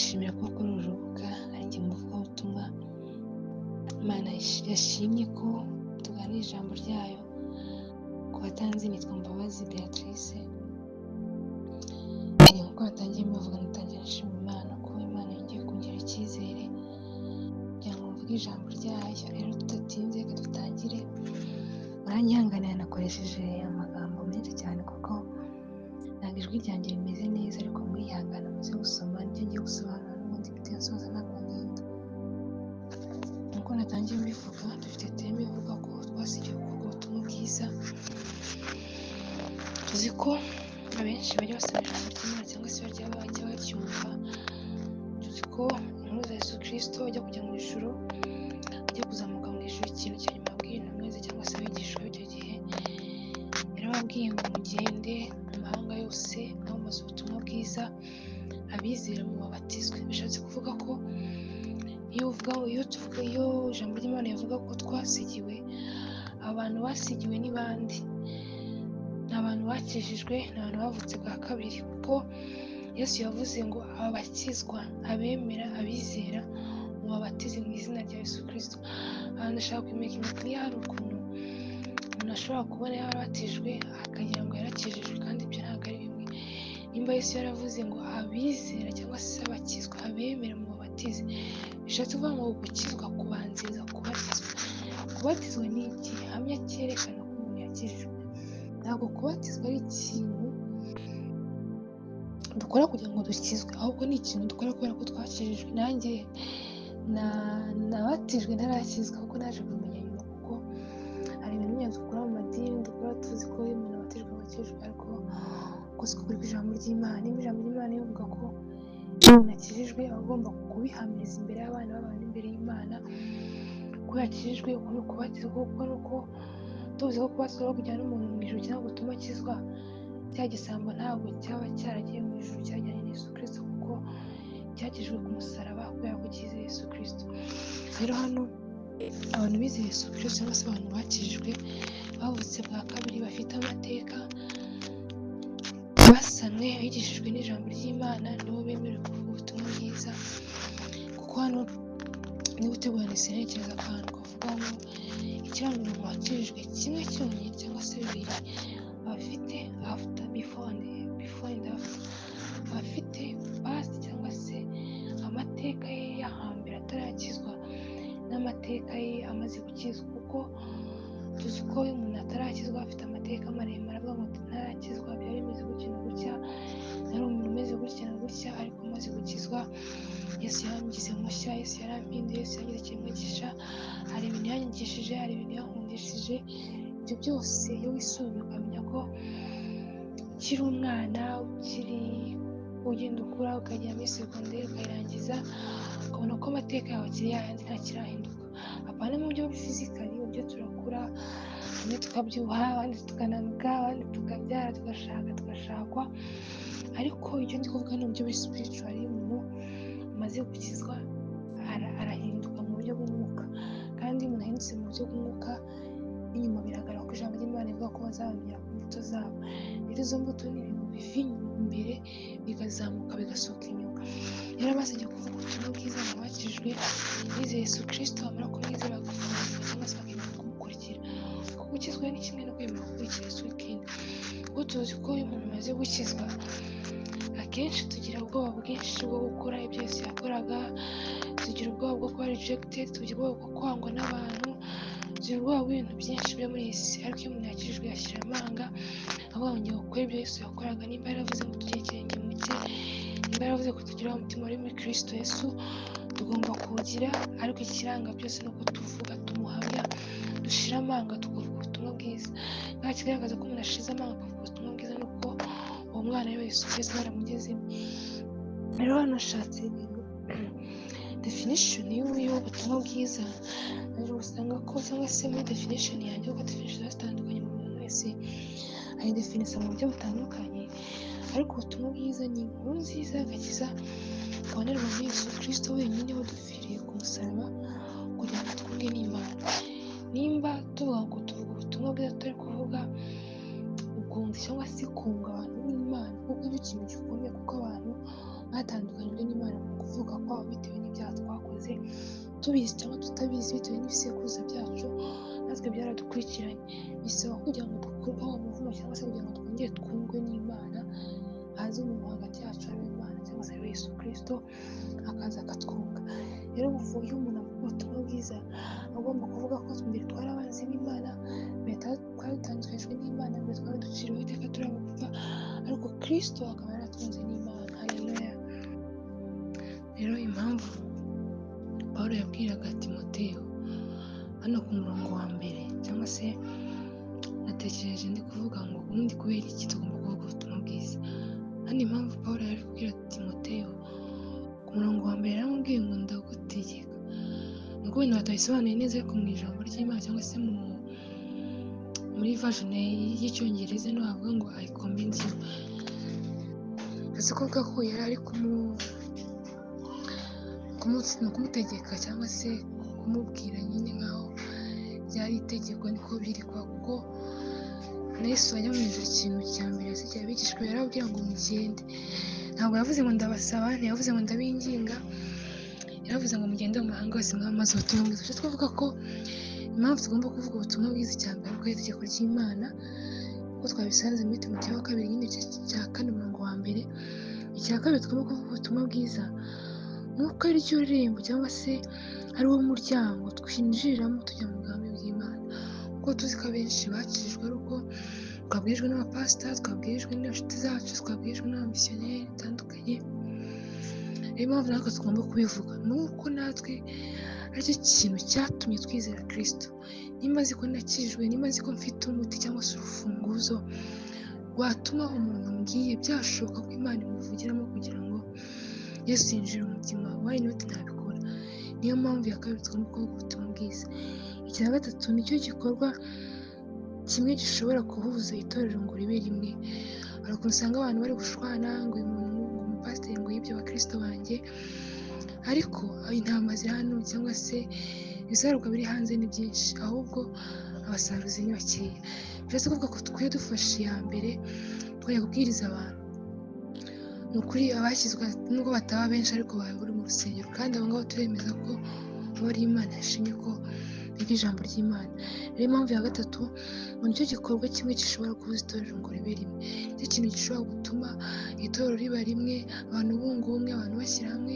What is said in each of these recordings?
nishimira ko kuri uru rubuga ari njye muvugabutumwa Imana yashimye ko tuganira ijambo ryayo. Ku batanzi nitwa Mbabazi Beatrice. Nk'uko batangiye bavuga, natangiye nshima Imana ko Imana yongeye kungira icyizere kugira ngo mvuge ijambo ryayo. Rero tudatinze reka dutangire. Muranyihanganira nakoresheje amagambo menshi cyane kuko ntabwo ijwi ryanjye rimeze neza, ariko mwihangana muze gusoma nibyo ngiye gusobanura, n'ubundi biteye nsoza ntabwo ntinda. Nk'uko natangiye mbivuga, dufite teme ivuga ko twasigiwe kuvuga ubutumwa bwiza. Tuzi ko abenshi bajya basoma ijambo ry'Imana cyangwa se bajya baryumva. Tuzi ko inkuru za Yesu Kristo ajya kujya mu ijuru, ajya kuzamuka mu ijuru, ikintu cya nyuma abwiye intumwa ze cyangwa se abigishwa b'icyo gihe, yarababwiye ngo mugende mu mahanga yose mwamamaze ubutumwa bwiza, abizera mubabatizwe. Bishatse kuvuga ko iyo ijambo ry'Imana rivuga ko twasigiwe, abantu basigiwe ni bande? Ni abantu bakijijwe, ni abantu bavutse bwa kabiri, kuko Yesu yavuze ngo abakizwa, abemera, abizera mubabatize mu izina rya Yesu Kristo. Ahantu ndashaka kumenyekanisha niyo hari ukuntu umuntu ashobora kubona yarabatijwe akagira ngo yarakijijwe, kandi ibyo ntabwo ari bimwe. Nimba Yesu yaravuze ngo abizera cyangwa se abakizwa, abemera mubabatize, bishatse kuvuga ngo gukizwa kubanziriza kubatizwa. Kubatizwa ni igihamya cyerekana ko umuntu yakijijwe. Ntabwo kubatizwa ari ikintu dukora kugira ngo dukizwe, ahubwo ni ikintu dukora kubera ko twakijijwe. Nanjye nabatijwe ntarakizwa kuko naje kumenya nyuma, kuko hari ibintu byinshi dukora mu madini dukora tuzi ko iyo umuntu abatijwe akijijwe, ariko uko siko kuri ijambo ry'Imana. Niba ijambo ry'Imana rivuga ko umuntu akijijwe aba agomba kubihamiriza imbere y'abana b'abantu, imbere y'Imana ko yakijijwe. Uko ni ukubatizwa, kuko nuko tuzi ko kubatizwa kujyana n'umuntu mu ijuru cyangwa gutuma akizwa. Cya gisambo ntabwo cyaba cyaragiye mu ijuru cyajyanye na Yesu Kristo, kuko cyakijwe ku musaraba kubera ko cyizeye Yesu Kristo. Rero hano abantu bizeye Yesu Kristo cyangwa se abantu bakijijwe bavutse bwa kabiri, bafite amateka, basanwe, bigishijwe n'ijambo ry'Imana, nibo bemerewe kuvuga ubutumwa bwiza. Kuko hano niba utegurana isenekereza ku hantu kavuga ngo ikiranga umuntu wakijijwe kimwe cyonyine cyangwa se bibiri, abafite after, before and after, abafite past cyangwa se amateka ye y'ahambere atarakizwa n'amateka ye amaze gukizwa. Kuko tuzi ko iyo umuntu atarakizwa afite amateka maremare, avuga ngo ntarakizwa byari bimeze gutya na gutya, nari umuntu umeze gutya na gutya, ariko amaze gukizwa Yesu yangize mushya, Yesu yarampinduye, Yesu yangize ikimwigisha, hari ibintu yanyigishije, hari ibintu yankundishije. Ibyo byose iyo wisubiye ukamenya ko ukiri umwana, ukiri ugenda ukura, ukagera muri segonderi ukayirangiza, ukabona ko amateka yawe akiri yayandi ntakirahinduka. Apana mu buryo fizikali, uburyo turakura, bamwe tukabyibuha, abandi tukananuka, abandi tukabyara, tugashakwa, ariko icyo ndi kuvuga ni uburyo buri spiritual. Iyo umuntu amaze gukizwa arahinduka mu buryo bw'umwuka, kandi iyo umuntu ahindutse mu buryo bw'umwuka, n'inyuma biragaragara ko ijambo ry'Imana rivuga ko bazabamenya ku mbuto zabo. Rero izo mbuto ni ibintu biva imbere bigazamuka bigasohoka inyuma. Rero basabye kuvuga ubutumwa bwiza mu bakijijwe, bizeye Yesu Kristo, bamara kumwizera bagafunga cyangwa se bakemera kumukurikira. Kuko gukizwa ni kimwe no kwemera gukurikira Yesu ikindi. Kuko tuzi ko iyo umuntu amaze gukizwa, akenshi tugira ubwoba bwinshi bwo gukora ibyo Yesu yakoraga, tugira ubwoba bwo kuba rejected, tugira ubwoba bwo kwangwa n'abantu, tugira ubwoba bw'ibintu byinshi byo muri iyi si. Ariko iyo umuntu yakijijwe yashyira amanga, avuga ngo ngiye gukora ibyo Yesu yakoraga. Nimba yaravuze ngo tugire ikirenge mu cye, nimba yaravuze ko tugira umutima uri muri Kristo Yesu, tugomba kuwugira. Ariko ikiranga byose ni uko tuvuga, tumuhamya, dushira amanga, tukavuga ubutumwa bwiza. Nta kigaragaza ko umuntu ashize amanga akavuga ubutumwa bwiza ni uko uwo mwana we Yesu Kristo baramugezemo. Rero hano nashatse definition y'ubutumwa bwiza. Rero usanga ko cyangwa se muri definition yanjye, uko definition zitandukanye mu muntu wese hari definition mu buryo butandukanye, ariko ubutumwa bwiza ni inkuru nziza y'agakiza kabonerwa muri Yesu Kristo wenyine wadupfiriye ku musaraba kugira ngo twunge n'Imana. Nimba tuvuga ngo tuvuga ubutumwa bwiza, turi kuvuga ubwo gukonekita cyangwa se kunga abantu n'Imana, kuko icyo kintu gikomeye, kuko abantu batandukanijwe n'Imana mu kuvuka kwabo bitewe n'ibyaha twakoze, tubizi cyangwa tutabizi, bitewe n'ibisekuruza byacu, natwe byaradukurikiranye. Bisaba kugira ngo dukurweho umuvumo cyangwa se kugira ngo twongere twungwe n'Imana, haza umuntu hagati yacu ari Imana cyangwa se ari Yesu Kristo, akaza akatwunga. Rero iyo umuntu avuga ubutumwa bwiza, agomba kuvuga ko mbere twari abanzi b'Imana, mbere twari dutandukanyijwe n'Imana, mbere twari duciriweho iteka turi abapfa, ariko Kristo akaba yaratwunze n'Imana. Haleluya. Rero impamvu Pawulo yabwiraga Timoteyo hano ku murongo wa mbere, cyangwa se natekereje ndi kuvuga ngo ubundi kubera iki tugomba kuvuga ubutumwa bwiza. Hano impamvu Pawulo yari kubwira Timoteyo ku murongo wa mbere, yaramubwiye ngo ndagutegeka. Nubwo ibintu batabisobanuye neza, ariko mu ijambo ry'Imana cyangwa se muri version y'icyongereza niho havuga ngo I commend you. Ese kuvuga ko yari ari kumutegeka cyangwa se kumubwira nyine nkaho byari itegeko, niko biri kwa, kuko na Yesu ajya mu ijuru ikintu cya mbere yasigiye abigishwa yarababwira ngo mugende. Ntabwo yavuze ngo ndabasaba, ntiyavuze ngo ndabinginga, yaravuze ngo mugende mu mahanga hose mwamamaze ubutumwa bwiza. Bityo twavuga ko impamvu tugomba kuvuga ubutumwa bwiza icya mbere ari itegeko ry'Imana, kuko twabisanze muri Timoteyo wa kabiri nyine cya kane umurongo wa mbere. Icya kabiri tugomba kuvuga ubutumwa bwiza nuko ari ryo rembo cyangwa se ari wo muryango twinjiriramo tujya mu bwami bw'Imana, kuko tuzi ko abenshi bakijijwe ari uko twabwirijwe n'abapasiteri, twabwirijwe n'inshuti zacu, twabwirijwe n'abamisiyoneri bitandukanye. Niyo mpamvu natwe tugomba kubivuga, nuko natwe aricyo kintu cyatumye twizera Kristo. Nimba azi ko nakijijwe, nimba azi ko mfite umuti cyangwa se urufunguzo rwatuma umuntu mbwiye byashoboka ko Imana imuvugiramo kugira ngo Yesu yinjire mu mutima, why not ntabikora? Niyo mpamvu ya kabiri tugomba kuvuga ubutumwa bwiza. Icya gatatu, nicyo gikorwa kimwe gishobora kuhuza itorero ngo ribe rimwe. Hari ukuntu usanga abantu bari gushwana ngo uyu muntu, ngo umupasiteri ngo yibye abakristo banjye, ariko intama ziri hano cyangwa se ibisarurwa biri hanze ni byinshi, ahubwo abasaruzi ni bakeya. Birasa kuvuga ko tukwiye dufashe iya mbere tukajya kubwiriza abantu. Ni ukuri abashyizwe nubwo bataba benshi ariko baba bari mu rusengero, kandi abo ngabo turemeza ko abo ari Imana yashimye ko biga ijambo ry'Imana. Rero impamvu ya gatatu, ngo nicyo gikorwa kimwe gishobora kubuza itorero ngo ribe rimwe. Nicyo kintu gishobora gutuma itorero riba rimwe, abantu bunga ubumwe, abantu bashyira hamwe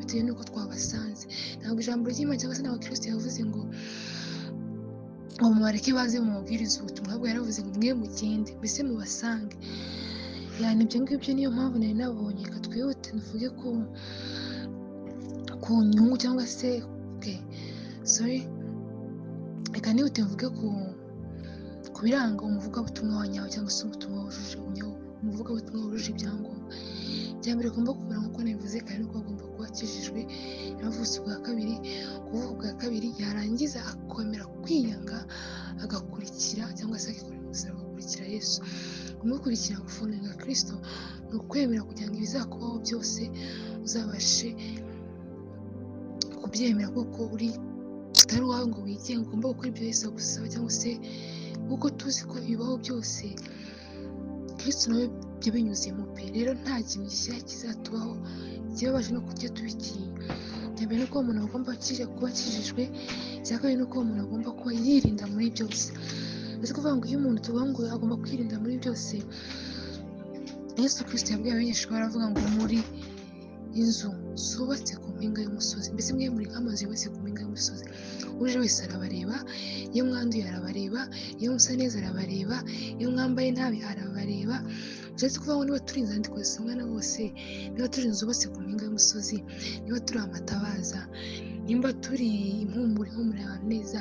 bitewe n'uko twabasanze. Ntabwo ijambo ry'Imana cyangwa se n'abakristo yavuze ngo mubareke baze mumubwirize ubutumwa, ahubwo yaravuze ngo mwe mugende, mbese mubasange. Yani ibyo ngibyo niyo mpamvu nari nabonye. Reka twihute tuvuge ku nyungu cyangwa se reka nihute mvuge ku biranga umuvugabutumwa wa nyawe cyangwa se umuvugabutumwa wujuje ibyangombwa. Icya mbere agomba kumera nk'uko nabivuze kare, nuko agomba kuba akijijwe, yavutse ubwa kabiri. Kuvuka ubwa kabiri yarangiza akomera kwiyanga, agakurikira cyangwa se akikorera umusaraba agakurikira Yesu. Kumukurikira gufunga Kristo ni ukwemera kugira ngo ibizakubaho byose uzabashe kubyemera, kuko utari uwawe ngo wigenga, ugomba gukora ibyo Yesu agusaba, cyangwa se kuko tuzi ko ibibaho byose Kristo nawe yabinyuzemo pe. Rero nta kintu gishyira kizatubaho ikibabaje no kujya tubitinya. Icya mbere ni uko umuntu agomba kuba akijijwe. Icya kabiri ni uko umuntu agomba kuba yirinda muri byose. Ese kuvuga ngo iyo umuntu tuvuga ngo agomba kwirinda muri byose, Yesu Kristo yabwiye abigishwa baravuga ngo muri inzu zubatse ku mpinga y'umusozi, mbese mwe muri nk'amazu yubatse ku mpinga y'umusozi, uje wese arabareba, iyo mwanduye arabareba, iyo musa neza arabareba, iyo mwambaye nabi arabareba. Bishatse kuvuga ngo niba turi inzandiko zisomwa na bose, niba turi inzu zubatse ku mpinga y'umusozi, niba turi amatabaza, nimba turi impumuro abantu neza,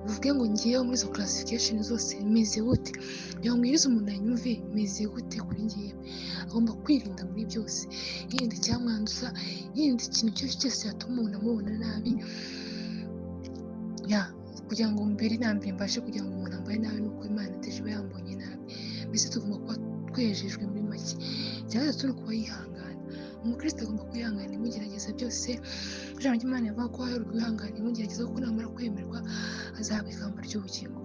uvuge ngo ngiyeho muri izo classification zose meze gute, niyo mwiriza umuntu anyumve meze gute kuri ngiyewe. Agomba kwirinda muri byose, yirinda icyamwanduza, yirinda ikintu cyose cyatuma umuntu amubona nabi, kugira ngo mbere na mbere mbashe kugira ngo umuntu ambaye nabi nuko Imana iteje iba yambonye nabi. Mbese tugomba kuba twejejwe muri make. Icya gatatu ni ukuba yihangana. Umukristo agomba kwihangana imugerageza byose. Ijambo ry'Imana rivuga ko hari urwihangana imugerageza, kuko namara kwemerwa azahabwa ikamba ry'ubugingo.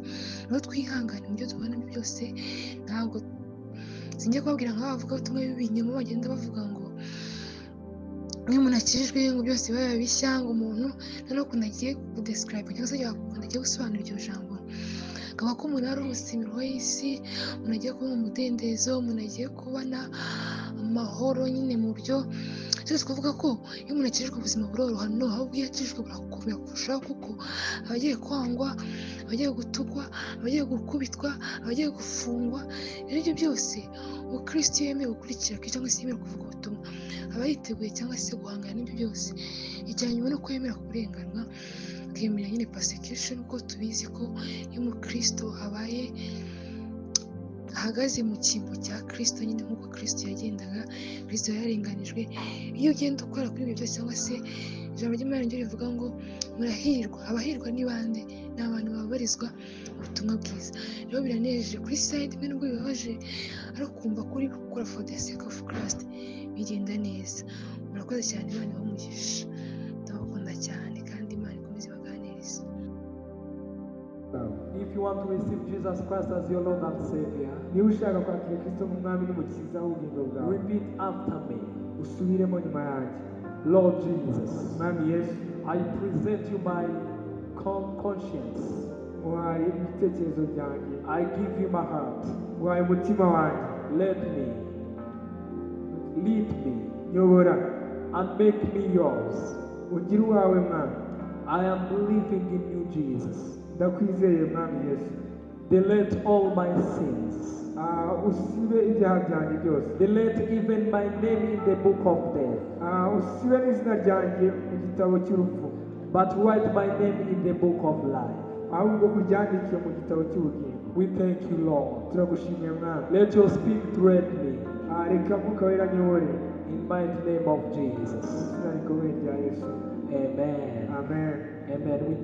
Rero twihangane mu byo tubonamo byose, ntabwo sinjye kubabwira nk'abavuga ubutumwa b'ibinyoma bagenda bavuga ngo iyo umuntu akijijwe ngo byose biba bishya, ngo umuntu noneho ukuntu agiye kudescribe cyangwa se ukuntu agiye gusobanura iryo jambo akaba ko umuntu ari umusimirwa w'isi, umuntu agiye kubona umudendezo, umuntu agiye kubona amahoro nyine mu buryo cyose kuvuga ko iyo umuntu akijijwe ubuzima buroroha, noneho ahubwo iyo akijijwe burakomera kurushaho kuko aba agiye kwangwa, aba agiye gutukwa, aba agiye gukubitwa, aba agiye gufungwa. Rero ibyo byose umukristo iyo yemeye gukurikira cyangwa se yemera kuvuga ubutumwa aba yiteguye cyangwa se guhangana n'ibyo byose. Icya nyuma ni uko yemera kurenganwa, akemera nyine persecution, kuko tubizi ko iyo umukristo ahagaze mu cyimbo cya Kristo nyine nk'uko Kristo yagendaga, Kristo yarenganijwe. Iyo ugenda ukora kuri ibyo byose cyangwa se ijambo ry'Imana ryo rivuga ngo murahirwa, abahirwa ni bande? Ni abantu babarizwa mu butumwa bwiza. Rero biranejeje kuri side imwe nubwo bibabaje, ariko kumva kuri gukora for the sake of Christ bigenda neza. Murakoze cyane, Imana ibahe umugisha, ndabakunda cyane kandi Imana ikomeze ibaganirize. If you want to receive Jesus Christ as your Lord and Savior, niba ushaka kwakira Kristo nk'umwami n'umukiza w'ubugingo bwawe, repeat after me. usubiremo nyuma yanjye. Lord Jesus, Mwami Yesu, I present you my conscience. muhaye ibitekerezo byanjye, I give you my heart. muhaye umutima wanjye, Let me, lead me, nyobora and make me yours. ugire uwawe Mwami. I am believing in you, Jesus. ndakwizeye Mwami Yesu. Delete all my sins. usibe ibyaha byanjye byose. Delete even my name in the book of death. usibe n'izina ryanjye mu gitabo cy'urupfu, But write my name in the book of life. ahubwo uryandike mu gitabo cy'ubugingo. We thank you, Lord. turagushimiye Mwami. Let your spirit thread me. reka Mwuka Wera anyobore In mighty name of Jesus. mu izina rikomeye rya Yesu. Amen. Amen. Amen. We